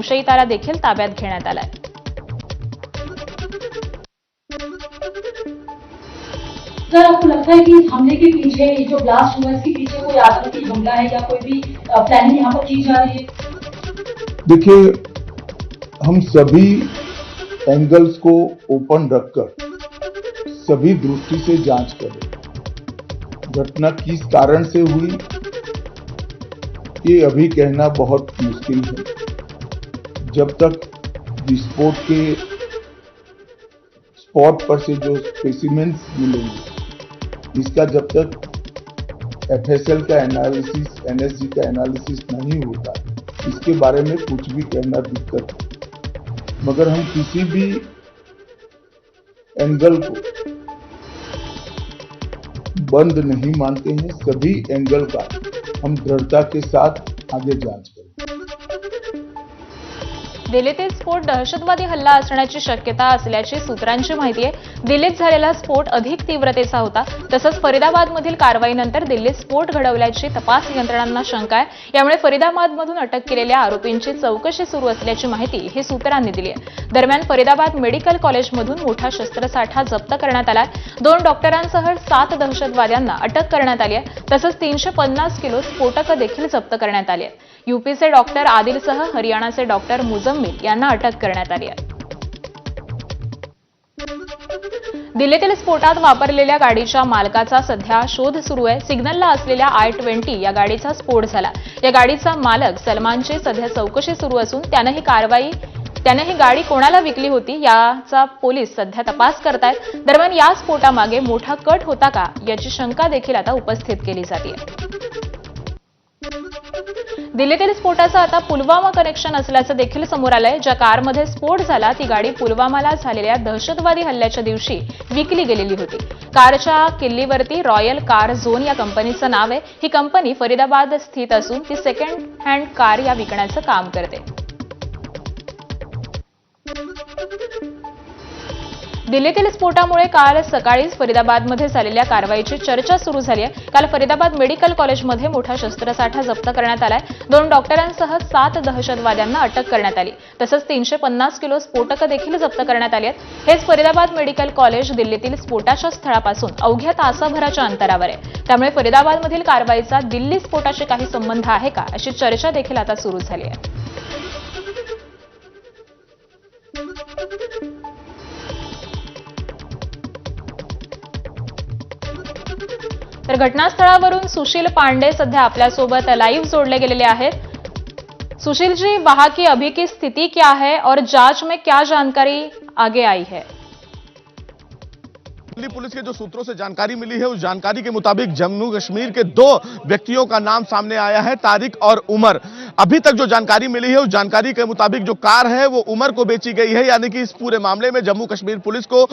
संशयिताला देखील ताब्यात घेण्यात आलाय। सर, आपको लगता है कि इस हमले के पीछे जो ब्लास्ट हुआ इसके पीछे कोई आतंकी हमला है या कोई भी प्लानिंग यहाँ पर की जा रही है? देखिए, हम सभी एंगल्स को ओपन रखकर सभी दृष्टि से जांच करें। घटना किस कारण से हुई ये अभी कहना बहुत मुश्किल है। जब तक विस्फोट के स्पॉट पर से जो स्पेसिमेंस मिलेंगे, इसका जब तक एफएसएल का एनालिसिस, एनएसजी का एनालिसिस नहीं होता, इसके बारे में कुछ भी कहना दिक्कत है। मगर हम किसी भी एंगल को बंद नहीं मानते हैं। सभी एंगल का हम दृढ़ता के साथ आगे जांच करें। दिल्लीतील स्फोट दहशतवादी हल्ला असण्याची शक्यता असल्याची सूत्रांची माहिती आहे। दिल्लीत झालेला स्फोट अधिक तीव्रतेचा होता। तसंच फरीदाबादमधील कारवाईनंतर दिल्लीत स्फोट घडवल्याची तपास यंत्रणांना शंका आहे। यामुळे फरीदाबादमधून अटक केलेल्या आरोपींची चौकशी सुरू असल्याची माहिती ही सूत्रांनी दिली आहे। दरम्यान फरीदाबाद मेडिकल कॉलेजमधून मोठा शस्त्रसाठा जप्त करण्यात आला आहे। 2 डॉक्टरांसह 7 दहशतवाद्यांना अटक करण्यात आली आहे। तसंच 350 किलो स्फोटकं देखील जप्त करण्यात आली आहेत। यूपीचे डॉक्टर आदिलसह हरियाणाचे डॉक्टर मुजम्मिल यांना अटक करण्यात आली आहे। दिल्लीतील स्फोटात वापरलेल्या गाडीच्या मालकाचा सध्या शोध सुरू आहे। सिग्नलला असलेल्या i20 या गाडीचा स्फोट झाला। या गाडीचा मालक सलमानची सध्या चौकशी सुरू असून त्याने ही गाडी कोणाला विकली होती याचा पोलीस सध्या तपास करतायत। दरम्यान या स्फोटामागे मोठा कट होता का याची शंका देखील आता उपस्थित केली जाते। दिल्लीतील स्फोटाचं आता पुलवामा कनेक्शन असल्याचं देखील समोर आलंय। ज्या कारमध्ये स्फोट झाला ती गाडी पुलवामाला झालेल्या दहशतवादी हल्ल्याच्या दिवशी विकली गेलेली होती। कारच्या किल्लीवरती रॉयल कार झोन या कंपनीचं नाव आहे। ही कंपनी फरीदाबाद स्थित असून ती सेकंड हँड कार या विकण्याचं काम करते। दिल्लीतील स्फोटामुळे काल सकाळीच फरीदाबादमध्ये झालेल्या कारवाईची चर्चा सुरू झाली आहे। काल फरीदाबाद मेडिकल कॉलेजमध्ये मोठा शस्त्रसाठा जप्त करण्यात आलाय। 2 डॉक्टरांसह 7 दहशतवाद्यांना अटक करण्यात आली। तसंच 350 किलो स्फोटकं देखील जप्त करण्यात आली आहेत। हेच फरीदाबाद मेडिकल कॉलेज दिल्लीतील स्फोटाच्या स्थळापासून अवघ्या तासाभराच्या अंतरावर आहे। त्यामुळे फरीदाबादमधील कारवाईचा दिल्ली स्फोटाशी काही संबंध आहे का अशी चर्चा देखील आता सुरू झाली आहे। तर घटनास्थळावरून सुशील पांडे सध्या आपल्यासोबत लाईव्ह जोड़े गेलेले आहेत। सुशील जी, वहां की अभी की स्थिति क्या है और जांच में क्या जानकारी आगे आई है? दिल्ली पुलिस के जो सूत्रों से जानकारी मिली है, उस जानकारी के मुताबिक जम्मू कश्मीर के 2 व्यक्तियों का नाम सामने आया है, तारिक और उमर। अभी तक जो जानकारी मिली है, उस जानकारी के मुताबिक जो कार है वो उमर को बेची गई है। यानी कि इस पूरे मामले में जम्मू कश्मीर पुलिस को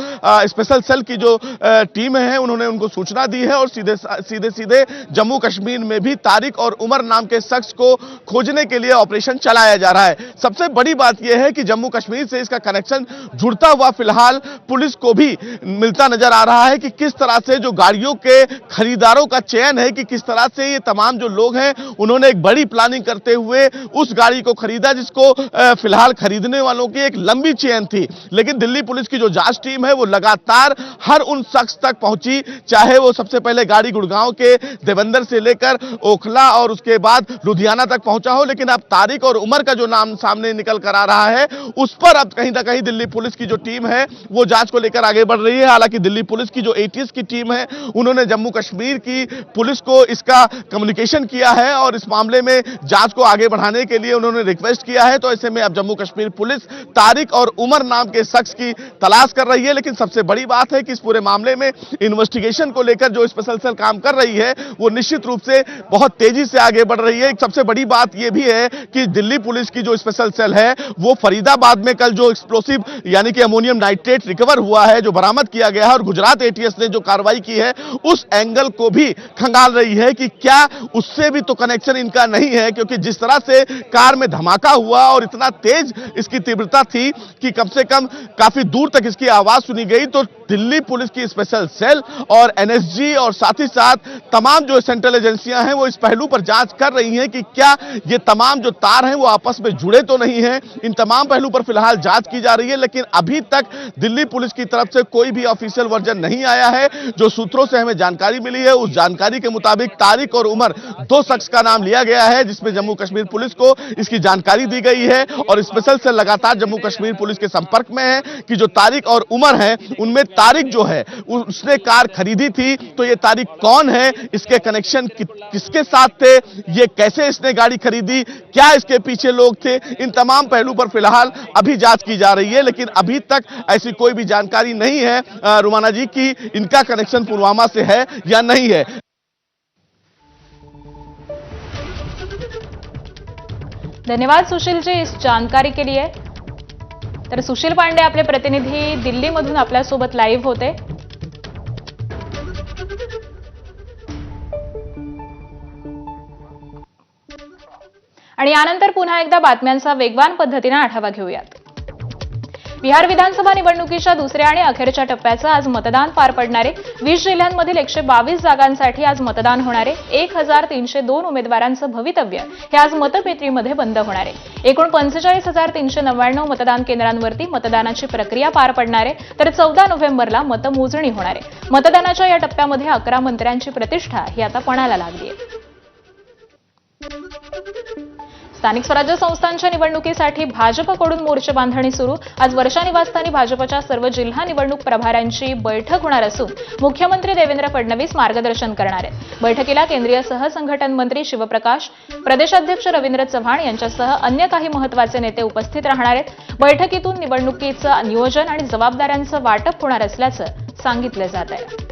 स्पेशल सेल की जो टीम है उन्होंने उनको सूचना दी है और सीधे जम्मू कश्मीर में भी तारिक और उमर नाम के शख्स को खोजने के लिए ऑपरेशन चलाया जा रहा है। सबसे बड़ी बात यह है कि जम्मू कश्मीर से इसका कनेक्शन जुड़ता हुआ फिलहाल पुलिस को भी मिलता नजर आ रहा है कि किस तरह से जो गाड़ियों के खरीदारों का चयन है, कि किस तरह से ये तमाम जो लोग हैं उन्होंने एक बड़ी प्लानिंग करते हुए उस गाड़ी को खरीदा जिसको फिलहाल खरीदने वालों की एक लंबी चेन थी। लेकिन दिल्ली पुलिस की जो जांच टीम है वो लगातार हर उन शख्स तक पहुंची, चाहे वो सबसे पहले गाड़ी गुड़गांव के देवेंद्र से लेकर ओखला और उसके बाद लुधियाना तक पहुंचा हो। लेकिन अब तारिक और उमर का जो नाम सामने निकल कर आ रहा है उस पर अब कहीं ना कहीं दिल्ली पुलिस की जो टीम है वो जांच को लेकर आगे बढ़ रही है। हालांकि दिल्ली पुलिस की जो एटीएस की टीम है उन्होंने जम्मू कश्मीर की पुलिस को इसका कम्युनिकेशन किया है और इस मामले में जांच को आगे बढ़ाने के लिए उन्होंने रिक्वेस्ट किया है। तो ऐसे में अब जम्मू कश्मीर पुलिस तारिक और उमर नाम के शख्स की तलाश कर रही है। लेकिन सबसे बड़ी बात है कि इस पूरे मामले में इन्वेस्टिगेशन को लेकर जो स्पेशल सेल काम कर रही है वो निश्चित रूप से बहुत तेजी से आगे बढ़ रही है। एक सबसे बड़ी बात यह भी है कि दिल्ली पुलिस की जो स्पेशल सेल है वो फरीदाबाद में कल जो एक्सप्लोसिव यानी कि अमोनियम नाइट्रेट रिकवर हुआ है, जो बरामद किया गया है और गुजरात एटीएस ने जो कार्रवाई की है उस एंगल को भी खंगाल रही है कि क्या उससे भी तो कनेक्शन इनका नहीं है। क्योंकि जिस तरह से कार में धमाका हुआ और इतना तेज इसकी तीव्रता थी कि कम से कम काफी दूर तक इसकी आवाज सुनी गई, तो दिल्ली पुलिस की स्पेशल सेल और एनएसजी और साथ ही साथ तमाम जो सेंट्रल एजेंसियां हैं वो इस पहलू पर जांच कर रही हैं कि क्या ये तमाम जो तार हैं वो आपस में जुड़े तो नहीं हैं। इन तमाम पहलू पर फिलहाल जांच की जा रही है, लेकिन अभी तक दिल्ली पुलिस की तरफ से कोई भी ऑफिशियल वर्जन नहीं आया है। जो सूत्रों से हमें जानकारी मिली है उस जानकारी के मुताबिक तारिक और उमर दो शख्स का नाम लिया गया है, जिसमें जम्मू कश्मीर पुलिस को इसकी जानकारी दी गई है और स्पेशल सेल लगातार जम्मू कश्मीर पुलिस के संपर्क में है कि जो तारिक और उमर है उनमें तारिक जो है उसने कार खरीदी थी, तो ये तारिक कौन है, इसके कनेक्शन किसके साथ थे, ये कैसे इसने गाड़ी खरीदी, क्या इसके पीछे लोग थे, इन तमाम पहलू पर फिलहाल अभी जांच की जा रही है। लेकिन अभी तक ऐसी कोई भी जानकारी नहीं है रुमाना जी की इनका कनेक्शन पुलवामा से है या नहीं है। धन्यवाद सुशील जी इस जानकारी के लिए। तर सुशील पांडे आपले प्रतिनिधी दिल्लीमधून आपल्यासोबत लाईव्ह होते। आणि यानंतर पुन्हा एकदा बातम्यांचा वेगवान पद्धतीने आढावा घेऊयात। बिहार विधानसभा निवडणुकीच्या दुसऱ्या आणि अखेरच्या टप्प्याचं आज मतदान पार पडणारे 20 जिल्ह्यांमधील 122 जागांसाठी आज मतदान होणारे 1302 उमेदवारांचं भवितव्य हे आज मतपेटीमध्ये बंद होणार आहे। एकूण 45,399 मतदान केंद्रांवरती मतदानाची प्रक्रिया पार पडणार आहे, तर 14 नोव्हेंबरला मतमोजणी होणार आहे। मतदानाच्या या टप्प्यामध्ये 11 मंत्र्यांची प्रतिष्ठा ही आता पणाला लागली आहे। स्थानिक स्वराज्य संस्थांच्या निवडणुकीसाठी भाजपकडून मोर्चे बांधणी सुरू। आज वर्षा निवासस्थानी भाजपच्या सर्व जिल्हा निवडणूक प्रभाऱ्यांची बैठक होणार असून मुख्यमंत्री देवेंद्र फडणवीस मार्गदर्शन करणार आहेत। बैठकीला केंद्रीय सहसंघटन मंत्री शिवप्रकाश, प्रदेशाध्यक्ष रवींद्र चव्हाण यांच्यासह अन्य काही महत्त्वाचे नेते उपस्थित राहणार आहेत। बैठकीतून निवडणुकीचं नियोजन आणि जबाबदाऱ्यांचं वाटप होणार असल्याचं सांगितलं जात आहे।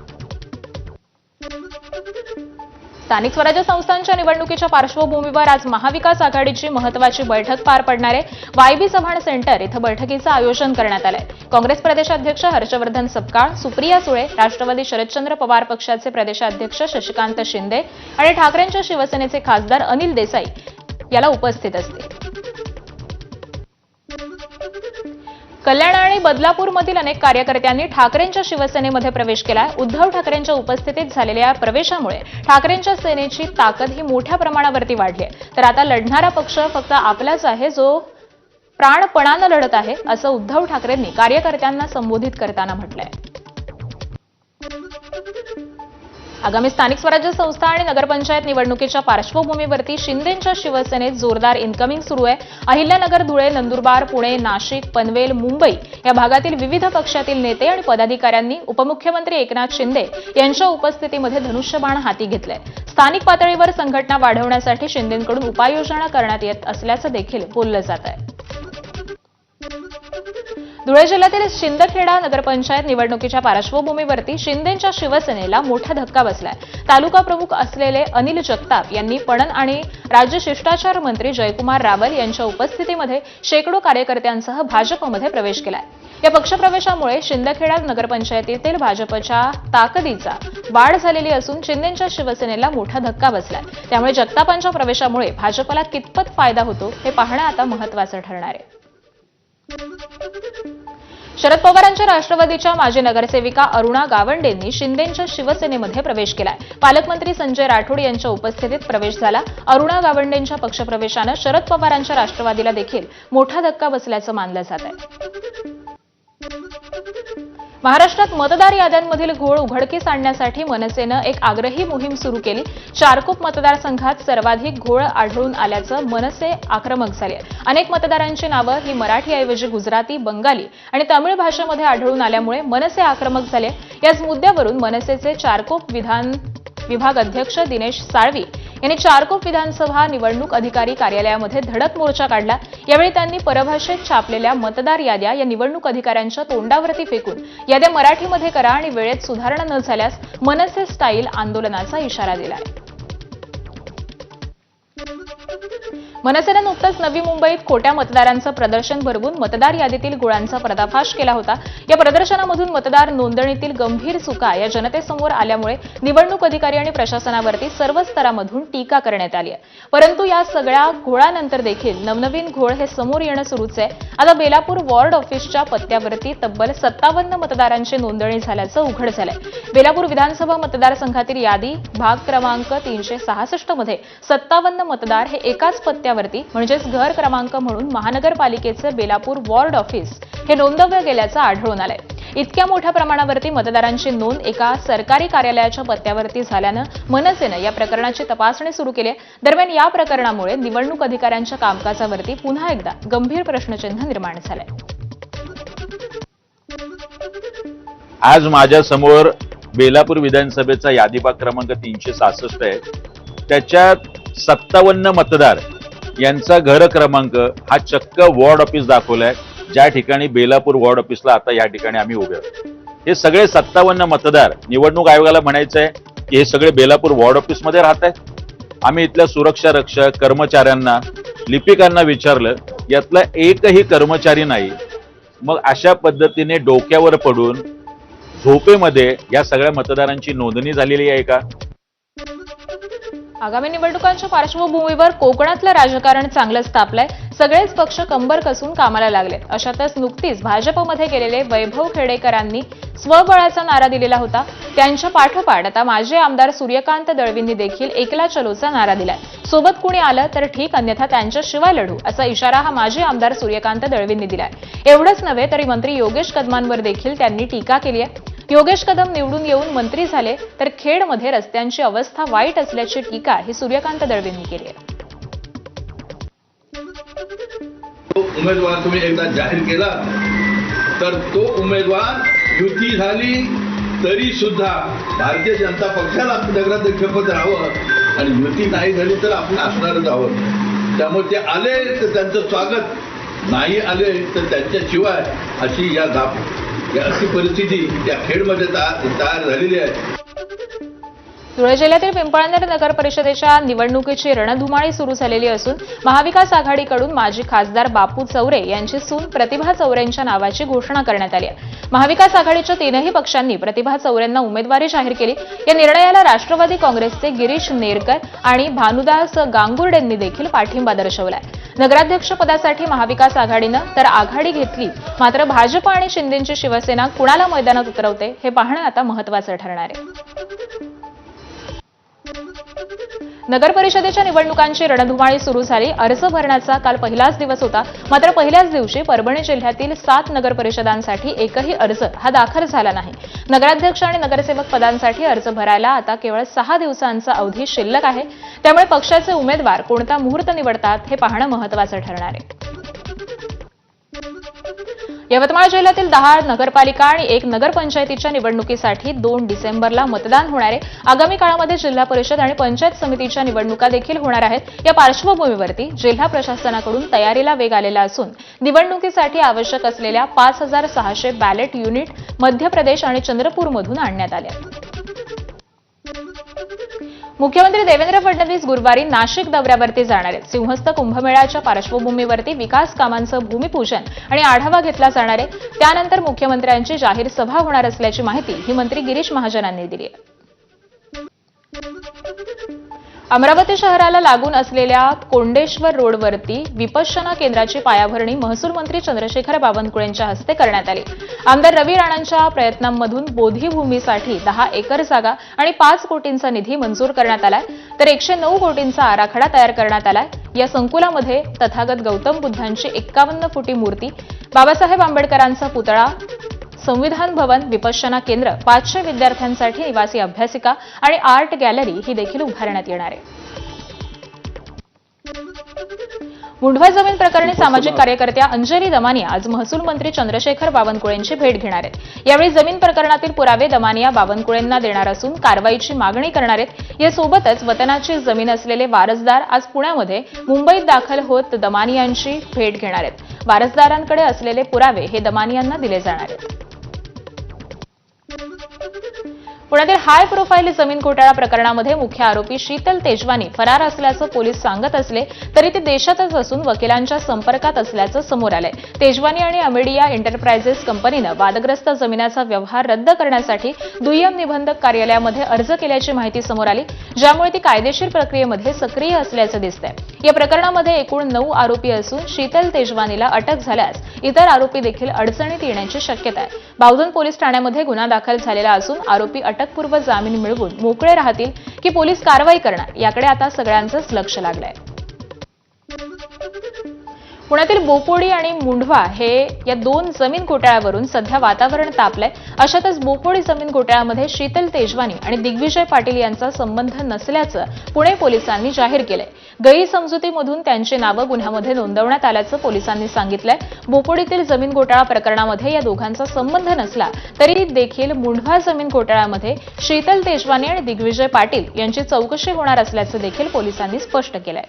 स्थानिक स्वराज्य संस्थांच्या निवडणुकीच्या पार्श्वभूमीवर आज महाविकास आघाडीची महत्त्वाची बैठक पार पडणार आहे। वायबी चव्हाण सेंटर इथं बैठकीचं आयोजन करण्यात आलंय। काँग्रेस प्रदेशाध्यक्ष हर्षवर्धन सपकाळ, सुप्रिया सुळे, राष्ट्रवादी शरदचंद्र पवार पक्षाचे प्रदेशाध्यक्ष शशिकांत शिंदे आणि ठाकरेंच्या शिवसेनेचे खासदार अनिल देसाई याला उपस्थित असतील। कल्याण आणि बदलापूरमधील अनेक कार्यकर्त्यांनी ठाकरेंच्या शिवसेनेमध्ये प्रवेश केलाय। उद्धव ठाकरेंच्या उपस्थितीत झालेल्या प्रवेशामुळे ठाकरेंच्या सेनेची ताकद ही मोठ्या प्रमाणावरती वाढली आहे। तर आता लढणारा पक्ष फक्त आपलाच आहे, जो प्राणपणानं लढत आहे, असं उद्धव ठाकरेंनी कार्यकर्त्यांना संबोधित करताना म्हटलंय। आगामी स्थानिक स्वराज्य संस्था आणि नगरपंचायत निवडणुकीच्या पार्श्वभूमीवरती शिंदेंच्या शिवसेनेत जोरदार इन्कमिंग सुरू आहे। अहिल्यानगर, धुळे, नंदुरबार, पुणे, नाशिक, पनवेल, मुंबई या भागातील विविध पक्षातील नेते आणि पदाधिकाऱ्यांनी उपमुख्यमंत्री एकनाथ शिंदे यांच्या उपस्थितीमध्ये धनुष्यबाण हाती घेतलंय। स्थानिक पातळीवर संघटना वाढवण्यासाठी शिंदेंकडून उपाययोजना करण्यात येत असल्याचं देखील बोललं जात आहे। धुळे जिल्ह्यातील शिंदखेडा नगरपंचायत निवडणुकीच्या पार्श्वभूमीवरती शिंदेंच्या शिवसेनेला मोठा धक्का बसलाय। तालुका प्रमुख असलेले अनिल जगताप यांनी पणन आणि राज्य शिष्टाचार मंत्री जयकुमार रावल यांच्या उपस्थितीमध्ये शेकडो कार्यकर्त्यांसह भाजपमध्ये प्रवेश केलाय। या पक्षप्रवेशामुळे शिंदखेडा नगरपंचायतीतील भाजपच्या ताकदीचा वाढ झालेली असून शिंदेंच्या शिवसेनेला मोठा धक्का बसलाय। त्यामुळे जगतापांच्या प्रवेशामुळे भाजपला कितपत फायदा होतो हे पाहणं आता महत्त्वाचं ठरणार आहे। शरद पवारांच्या राष्ट्रवादीच्या माजी नगरसेविका अरुणा गावंडेंनी शिंदेंच्या शिवसेनेमध्ये प्रवेश केलाय। पालकमंत्री संजय राठोड यांच्या उपस्थितीत प्रवेश झाला। अरुणा गावंडेंच्या पक्षप्रवेशानं शरद पवारांच्या राष्ट्रवादीला देखील मोठा धक्का बसल्याचं मानलं जात आहे। महाराष्ट्रात मतदार याद्यांमधील घोळ उघडकीस आणण्यासाठी मनसेनं एक आग्रही मोहीम सुरू केली। चारकोप मतदारसंघात सर्वाधिक घोळ आढळून आल्याचं मनसे आक्रमक झाले। अनेक मतदारांची नावं ही मराठीऐवजी गुजराती, बंगाली आणि तमिळ भाषेमध्ये आढळून आल्यामुळे मनसे आक्रमक झाले। याच मुद्द्यावरून मनसेचे चारकोप विभाग अध्यक्ष दिनेश साळवी यांनी चारकोप विधानसभा निवडणूक अधिकारी कार्यालयामध्ये धडक मोर्चा काढला। यावेळी त्यांनी परभाषेत छापलेल्या मतदार याद्या या निवडणूक अधिकाऱ्यांच्या तोंडावरती फेकून याद्या मराठीमध्ये करा आणि वेळेत सुधारणा न झाल्यास मनसे स्टाईल आंदोलनाचा इशारा दिलाय। मनसेनं नुकतंच नवी मुंबईत खोट्या मतदारांचं प्रदर्शन भरवून मतदार यादीतील घोळांचा पर्दाफाश केला होता। या प्रदर्शनामधून मतदार नोंदणीतील गंभीर चुका या जनतेसमोर आल्यामुळे निवडणूक अधिकारी आणि प्रशासनावरती सर्व स्तरामधून टीका करण्यात आली आहे। परंतु या सगळ्या घोळानंतर देखील नवनवीन घोळ हे समोर येणं सुरूच आहे। आता बेलापूर वॉर्ड ऑफिसच्या पत्त्यावरती तब्बल 57 मतदारांची नोंदणी झाल्याचं उघड झालंय. बेलापूर विधानसभा मतदारसंघातील यादी भाग क्रमांक 366 मध्ये 57 मतदार हे एकाच पत्त्यावरती म्हणजेच घर क्रमांक म्हणून महानगरपालिकेचे बेलापूर वॉर्ड ऑफिस हे नोंदवलं गेल्याचं आढळून आलंय. इतक्या मोठ्या प्रमाणावरती मतदारांची नोंद एका सरकारी कार्यालयाच्या पत्त्यावरती झाल्यानं मनसेनं या प्रकरणाची तपासणी सुरू केली आहे. दरम्यान या प्रकरणामुळे निवडणूक अधिकाऱ्यांच्या कामकाजावरती पुन्हा एकदा गंभीर प्रश्नचिन्ह निर्माण झालंय. आज माझ्या समोर बेलापूर विधानसभेचा यादी भाग क्रमांक 366 आहे. त्याच्यात 57 मतदार यांचा घर क्रमांक हा चक्क वॉर्ड ऑफिस दाखवलाय, ज्या ठिकाणी बेलापूर वॉर्ड ऑफिसला आता या ठिकाणी आम्ही उभे आहोत. हे सगळे 57 मतदार निवडणूक आयोगाला म्हणायचं आहे की हे सगळे बेलापूर वॉर्ड ऑफिसमध्ये राहत आहेत. आम्ही इथल्या सुरक्षा रक्षक कर्मचाऱ्यांना लिपिकांना विचारलं, यातला एकही कर्मचारी नाही. मग अशा पद्धतीने डोक्यावर पडून झोपेमध्ये या सगळ्या मतदारांची नोंदणी झालेली आहे का? आगामी निवडणुकांच्या पार्श्वभूमीवर कोकणातलं राजकारण चांगलंच तापलंय. सगळेच पक्ष कंबर कसून कामाला लागले. अशातच नुकतीच भाजपमध्ये गेलेले वैभव खेडेकरांनी स्वबळाचा नारा दिलेला होता. त्यांच्या पाठोपाठ आता माजी आमदार सूर्यकांत दळवींनी देखील एकला चलोचा नारा दिलाय. सोबत कुणी आलं तर ठीक, अन्यथा त्यांच्याशिवाय लढू असा इशारा हा माजी आमदार सूर्यकांत दळवींनी दिलाय. एवढंच नव्हे तरी मंत्री योगेश कदमांवर देखील त्यांनी टीका केली आहे. योगेश कदम निवडून येऊन मंत्री झाले तर खेडमध्ये रस्त्यांची अवस्था वाईट असल्याची टीका ही सूर्यकांत दळवींनी केली आहे. उमेदवार तुम्ही एकदा जाहीर केला तर तो उमेदवार युती झाली तरी सुद्धा भारतीय जनता पक्षाला नगराध्यक्षपद राहावं आणि युती नाही झाली तर आपण असणारच आहोत. त्यामुळे ते आले तर त्यांचं स्वागत, नाही आले तर त्यांच्याशिवाय अशी अशी परिस्थिती या खेडमध्ये तयार झालेली आहे. धुळे जिल्ह्यातील पिंपळनेर नगर परिषदेच्या निवडणुकीची रणधुमाळी सुरू झालेली असून महाविकास आघाडीकडून माजी खासदार बापू चौरे यांची सून प्रतिभा चौरेंच्या नावाची घोषणा करण्यात आली आहे. महाविकास आघाडीच्या तीनही पक्षांनी प्रतिभा चौरेंना उमेदवारी जाहीर केली. या निर्णयाला राष्ट्रवादी काँग्रेसचे गिरीश नेरकर आणि भानुदास गांगुर्डेंनी देखील पाठिंबा दर्शवलाय. नगराध्यक्षपदासाठी महाविकास आघाडीनं तर आघाडी घेतली, मात्र भाजप आणि शिंदेची शिवसेना कुणाला मैदानात उतरवते हे पाहणं आता महत्त्वाचं ठरणार आहे. नगर परिषदेच्या निवडणुकांची रणधुमाळी सुरू झाली. अर्ज भरण्याचा काल पहिलाच दिवस होता. मात्र पहिल्याच दिवशी परभणी जिल्ह्यातील 7 नगर परिषदांसाठी एकही अर्ज हा दाखल झाला नाही. नगराध्यक्ष आणि नगरसेवक पदांसाठी अर्ज भरायला आता केवळ 6 दिवसांचा अवधी शिल्लक आहे. त्यामुळे पक्षाचे उमेदवार कोणता मुहूर्त निवडतात हे पाहणं महत्त्वाचं ठरणार आहे. यवतमाळ जिल्ह्यातील 10 नगरपालिका आणि 1 नगरपंचायतीच्या निवडणुकीसाठी 2 डिसेंबरला मतदान होणार आहे. आगामी काळामध्ये जिल्हा परिषद आणि पंचायत समितीच्या निवडणुका देखील होणार आहेत. या पार्श्वभूमीवरती जिल्हा प्रशासनाकडून तयारीला वेग आलेला असून निवडणुकीसाठी आवश्यक असलेल्या 5600 बॅलेट युनिट मध्य प्रदेश आणि चंद्रपूरमधून आणण्यात आल्या. मुख्यमंत्री देवेंद्र फडणवीस गुरुवारी नाशिक दौऱ्यावरती जाणार आहेत. सिंहस्थ कुंभमेळ्याच्या पार्श्वभूमीवरती विकास कामांचं भूमिपूजन आणि आढावा घेतला जाणार आहे. त्यानंतर मुख्यमंत्र्यांची जाहीर सभा होणार असल्याची माहिती ही मंत्री गिरीश महाजनांनी दिली आहे. अमरावती शहराला लागून असलेल्या कोंडेश्वर रोडवरती विपश्यना केंद्राची पायाभरणी महसूल मंत्री चंद्रशेखर बावनकुळेंच्या हस्ते करण्यात आली. आमदार रवी राणांच्या प्रयत्नांमधून बोधीभूमीसाठी 10 एकर जागा आणि 5 कोटींचा निधी मंजूर करण्यात आलाय, तर 109 कोटींचा आराखडा तयार करण्यात आलाय. या संकुलामध्ये तथागत गौतम बुद्धांची 51 फुटी मूर्ती, बाबासाहेब आंबेडकरांचा पुतळा, संविधान भवन, विपश्यना केंद्र, 500 विद्यार्थ्यांसाठी निवासी अभ्यासिका आणि आर्ट गॅलरी ही देखील उभारण्यात येणार आहे. मुंढवा जमीन प्रकरणी सामाजिक कार्यकर्त्या अंजली दमानिया आज महसूल मंत्री चंद्रशेखर बावनकुळेंची भेट घेणार आहेत. यावेळी जमीन प्रकरणातील पुरावे दमानिया बावनकुळेंना देणार असून कारवाईची मागणी करणार आहेत. यासोबतच वतनाची जमीन असलेले वारसदार आज पुण्यामध्ये मुंबईत दाखल होत दमानियांची भेट घेणार आहेत. वारसदारांकडे असलेले पुरावे हे दमानियांना दिले जाणार आहेत. पुण्यातील हाय प्रोफाईल जमीन घोटाळा प्रकरणामध्ये मुख्य आरोपी शीतल तेजवानी फरार असल्याचं पोलीस सांगत असले तरी ते देशातच असून वकिलांच्या संपर्कात असल्याचं समोर आलंय. तेजवानी आणि अमेडिया एंटरप्राइजेस कंपनीनं वादग्रस्त जमिनीचा व्यवहार रद्द करण्यासाठी दुय्यम निबंधक कार्यालयामध्ये अर्ज केल्याची माहिती समोर आली, ज्यामुळे ती कायदेशीर प्रक्रियेमध्ये सक्रिय असल्याचं दिसतंय. या प्रकरणामध्ये एकूण 9 आरोपी असून शीतल तेजवानीला अटक झाल्यास इतर आरोपी देखील अडचणीत येण्याची शक्यता आहे. बावधन पोलीस ठाण्यामध्ये गुन्हा दाखल झालेला असून आरोपी अटकपूर्व जामीन मिळवून मोकळे राहतील की पोलीस कारवाई करणार याकडे आता सगळ्यांचंच लक्ष लागलंय. पुण्यातील बोपोडी आणि मुंढवा या 2 जमीन घोटाळ्यावरून सध्या वातावरण तापलंय. अशातच बोपोडी जमीन घोटाळ्यामध्ये शीतल तेजवानी आणि दिग्विजय पाटील यांचा संबंध नसल्याचं पुणे पोलिसांनी जाहीर केलंय. गैरसमजुतीमधून त्यांची नावं गुन्ह्यामध्ये नोंदवण्यात आल्याचं पोलिसांनी सांगितलंय. बोपोडीतील जमीन घोटाळा प्रकरणामध्ये या दोघांचा संबंध नसला तरी देखील मुंढवा जमीन घोटाळ्यामध्ये शीतल तेजवानी आणि दिग्विजय पाटील यांची चौकशी होणार असल्याचं देखील पोलिसांनी स्पष्ट केलंय.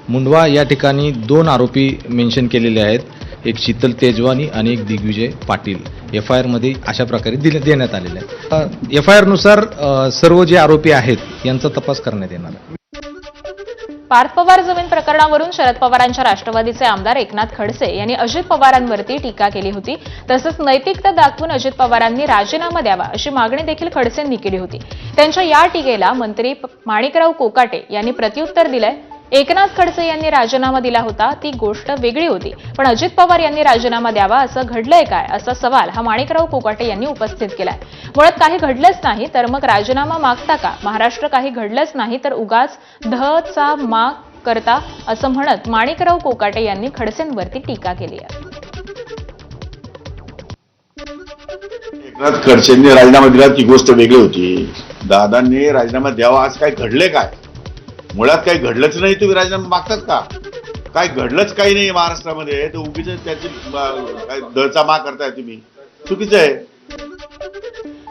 मुंढवा या ठिकाणी 2 आरोपी मेन्शन केलेले आहेत, एक शीतल तेजवानी आणि एक दिग्विजय पाटील. FIR मध्ये अशा प्रकारे देण्यात आलेले आहे. FIR नुसार सर्व जे आरोपी आहेत यांचा तपास करण्यात येणार आहे. पार्थ पवार जमीन प्रकरणावरून शरद पवारांच्या राष्ट्रवादीचे आमदार एकनाथ खडसे यांनी अजित पवारांवरती टीका केली होती. तसंच नैतिकता दाखवून अजित पवारांनी राजीनामा द्यावा अशी मागणी देखील खडसेंनी केली होती. त्यांच्या या टीकेला मंत्री माणिकराव कोकाटे यांनी प्रत्युत्तर दिलंय. एकनाथ खडसे यांनी राजीनामा दिला होता ती गोष्ट वेगळी होती, पण अजित पवार यांनी राजीनामा द्यावा असं घडलंय काय असा सवाल हा माणिकराव कोकाटे यांनी उपस्थित केलाय. मुळात काही घडलंच नाही तर मग राजीनामा मागता का? महाराष्ट्र काही घडलंच नाही तर उगाच चा माग करता असं म्हणत माणिकराव कोकाटे यांनी खडसेंवरती टीका केली आहे. एकनाथ खडसेंनी राजीनामा दिला ती गोष्ट वेगळी होती. दादांनी राजीनामा द्यावा. आज काय घडले काय? मुळात काही घडलंच नाही, तुम्ही राजीनामा मागतात का? काय घडलंच काही नाही महाराष्ट्रामध्ये, तर उगीच त्याची दळचा माग करताय तुम्ही, चुकीचं आहे.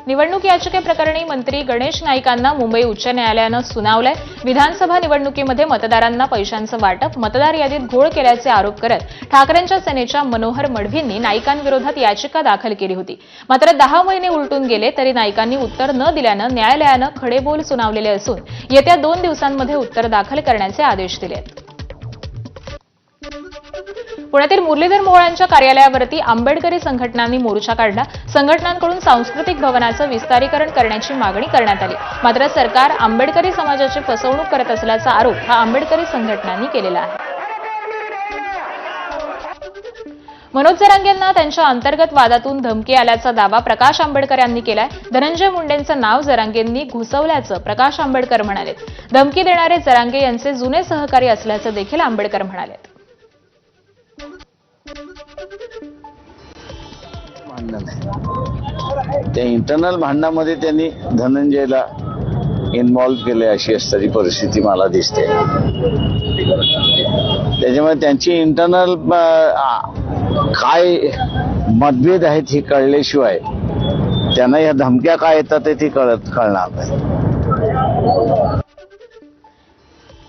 निवडणूक याचिकेप्रकरणी मंत्री गणेश नाईकांना मुंबई उच्च न्यायालयानं सुनावलंय. विधानसभा निवडणुकीमध्ये मतदारांना पैशांचं वाटप, मतदार यादीत घोळ केल्याचे आरोप करत ठाकरेंच्या सेनेच्या मनोहर मढवींनी नाईकांविरोधात याचिका दाखल केली होती. मात्र 10 महिने उलटून गेले तरी नाईकांनी उत्तर न दिल्यानं न्यायालयानं खडेबोल सुनावलेले असून येत्या 2 दिवसांमध्ये उत्तर दाखल करण्याचे आदेश दिलेत. पुण्यातील मुरलीधर मोहोळांच्या कार्यालयावरती आंबेडकरी संघटनांनी मोर्चा काढला. संघटनांकडून सांस्कृतिक भवनाचं विस्तारीकरण करण्याची मागणी करण्यात आली. मात्र सरकार आंबेडकरी समाजाची फसवणूक करत असल्याचा आरोप हा आंबेडकरी संघटनांनी केलेला आहे. मनोज जरांगेंना त्यांच्या अंतर्गत वादातून धमकी आल्याचा दावा प्रकाश आंबेडकर यांनी केलाय. धनंजय मुंडेंचं नाव जरांगेंनी घुसवल्याचं प्रकाश आंबेडकर म्हणाले. धमकी देणारे जरांगे यांचे जुने सहकारी असल्याचं देखील आंबेडकर म्हणाले. त्या इंटरनल भांडणामध्ये त्यांनी धनंजयला इन्व्हॉल्व केले अशी असणारी परिस्थिती मला दिसते. त्याच्यामुळे त्यांची इंटरनल काय मतभेद आहेत हे कळल्याशिवाय त्यांना या धमक्या काय येतात ते कळणार नाही.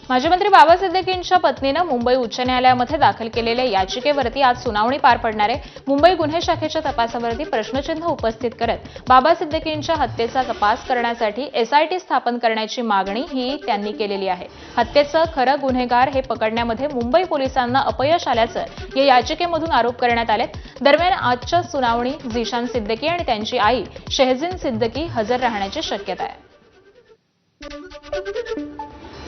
माजी मंत्री बाबा सिद्दीकींच्या पत्नीनं मुंबई उच्च न्यायालयामध्ये दाखल केलेल्या याचिकेवरती आज सुनावणी पार पडणार आहे. मुंबई गुन्हे शाखेच्या तपासावरती प्रश्नचिन्ह उपस्थित करत बाबा सिद्दीकींच्या हत्येचा तपास करण्यासाठी SIT स्थापन करण्याची मागणी ही त्यांनी केलेली आहे. हत्येचं खरं गुन्हेगार हे पकडण्यामध्ये मुंबई पोलिसांना अपयश आल्याचं या याचिकेमधून आरोप करण्यात आले. दरम्यान आजच्या सुनावणी झिशान सिद्दीकी आणि त्यांची आई शेहजीन सिद्दीकी हजर राहण्याची शक्यता आहे.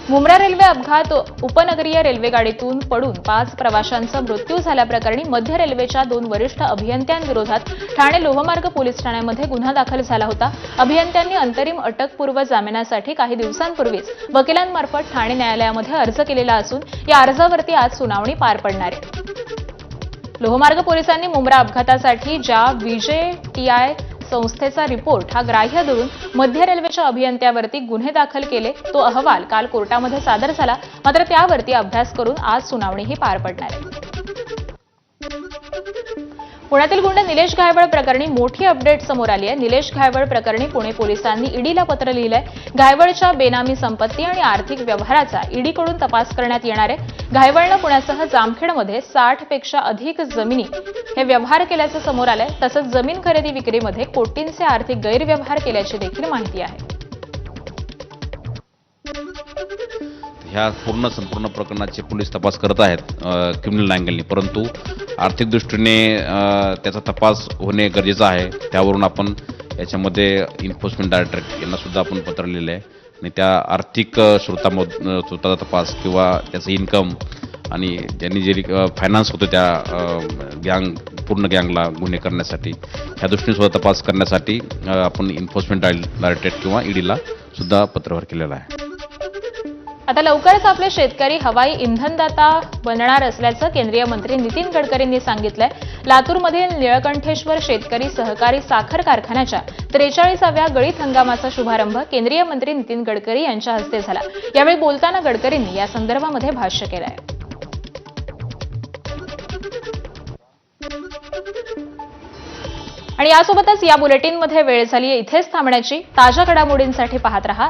मुंब्रा रेल्वे अपघात उपनगरीय रेल्वे गाडीतून पडून 5 प्रवाशांचा मृत्यू झाल्याप्रकरणी मध्य रेल्वेच्या 2 वरिष्ठ अभियंत्यांविरोधात ठाणे लोहमार्ग पोलीस ठाण्यामध्ये गुन्हा दाखल झाला होता. अभियंत्यांनी अंतरिम अटकपूर्व जामिनासाठी काही दिवसांपूर्वीच वकिलांमार्फत ठाणे न्यायालयामध्ये अर्ज केलेला असून या अर्जावरती आज सुनावणी पार पडणार आहे. लोहमार्ग पोलिसांनी मुंब्रा अपघातासाठी ज्या VJTI संस्थेचा रिपोर्ट हा ग्राह्य धरून मध्य रेल्वेच्या अभियंत्यावरती गुन्हे दाखल केले. तो अहवाल काल कोर्टामध्ये सादर झाला. मात्र त्यावरती अभ्यास करून आज सुनावणी ही पार पडणार आहे. पुण्यातील गुंड निलेश घायवळ प्रकरणी मोठी अपडेट समोर आली आहे. निलेश घायवळ प्रकरणी पुणे पोलिसांनी ईडीला पत्र लिहिलंय. घायवळच्या बेनामी संपत्ती आणि आर्थिक व्यवहाराचा ईडीकडून तपास करण्यात येणार आहे. घायवळनं पुण्यासह जामखेडमध्ये 60 पेक्षा अधिक जमिनी हे व्यवहार केल्याचं समोर आलंय. तसंच जमीन खरेदी विक्रीमध्ये कोटींचे आर्थिक गैरव्यवहार केल्याची देखील माहिती आहे. ह्या संपूर्ण प्रकरणाचे पोलीस तपास करत आहेत क्रिमिनल अँगलने, परंतु आर्थिक दृष्टीने त्याचा तपास होणे गरजेचं आहे. त्यावरून आपण याच्यामध्ये एन्फोर्समेंट डायरेक्टरेट यांना सुद्धा आपण पत्र लिहिलं आहे आणि त्या आर्थिक स्रोताचा तपास किंवा त्याचं इन्कम आणि ज्यांनी जे फायनान्स होतं त्या पूर्ण गँगला गुन्हे करण्यासाठी ह्या दृष्टीने सुद्धा तपास करण्यासाठी आपण एन्फोर्समेंट डायरेक्टरेट किंवा ईडीला सुद्धा पत्रव्यवहार केलेला आहे. आता लवकरच आपले शेतकरी हवाई इंधनदाता बनणार असल्याचं केंद्रीय मंत्री नितीन गडकरींनी सांगितलंय. लातूरमधील निळकंठेश्वर शेतकरी सहकारी साखर कारखान्याच्या 43व्या गळीत हंगामाचा शुभारंभ केंद्रीय मंत्री नितीन गडकरी यांच्या हस्ते झाला. यावेळी बोलताना गडकरींनी या संदर्भामध्ये भाष्य केलंय. आणि यासोबतच या बुलेटिनमध्ये वेळ झाली आहे इथेच थांबण्याची. ताज्या घडामोडींसाठी पाहत रहा